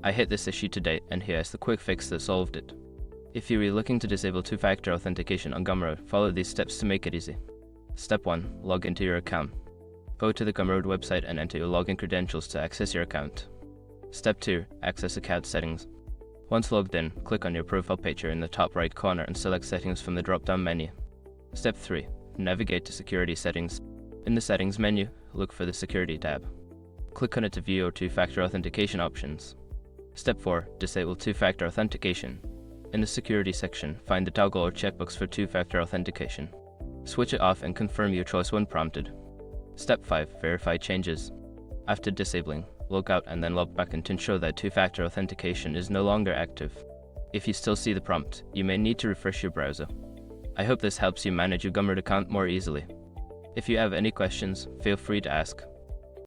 I hit this issue to date, and here is the quick fix that solved it. If you are looking to disable two-factor authentication on Gumroad, follow these steps to make it easy. Step 1. Log into your account. Go to the Gumroad website and enter your login credentials to access your account. Step 2. Access account settings. Once logged in, click on your profile picture in the top right corner and select Settings from the drop-down menu. Step 3. Navigate to Security Settings. In the Settings menu, look for the Security tab. Click on it to view your two-factor authentication options. Step 4. Disable two-factor authentication. In the Security section, find the toggle or checkbox for two-factor authentication. Switch it off and confirm your choice when prompted. Step 5. Verify changes. After disabling, log out and then log back in to ensure that two-factor authentication is no longer active. If you still see the prompt, you may need to refresh your browser. I hope this helps you manage your Gumroad account more easily. If you have any questions, feel free to ask.